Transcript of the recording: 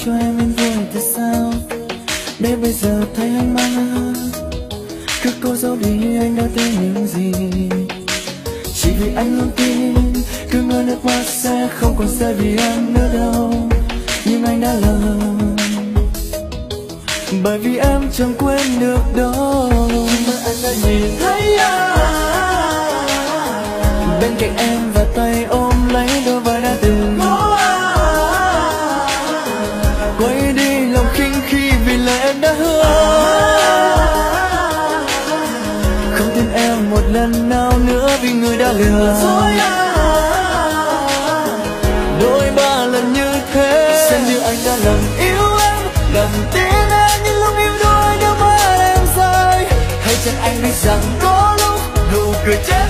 cho em yên vui tại sao để bây giờ thấy anh mang cứ cố giấu đi anh đã thấy những gì. Chỉ vì anh luôn tin cứ ngỡ nước mắt sẽ không còn rơi vì em nữa đâu, nhưng anh đã lầm bởi vì em chẳng quên được đâu. Mà anh đã nhìn thấy bên cạnh em và tay ôm lấy đôi vai đã từng quay đi lòng khinh khi vì lời em đã hứa. Không tin em một lần nào nữa vì người đã lừa dối đôi ba lần như thế. Xem như anh đã lầm yêu em, lầm tin em, nhưng lúc im đôi nước mắt em rơi. Hay chẳng anh biết rằng có lúc nụ cười chết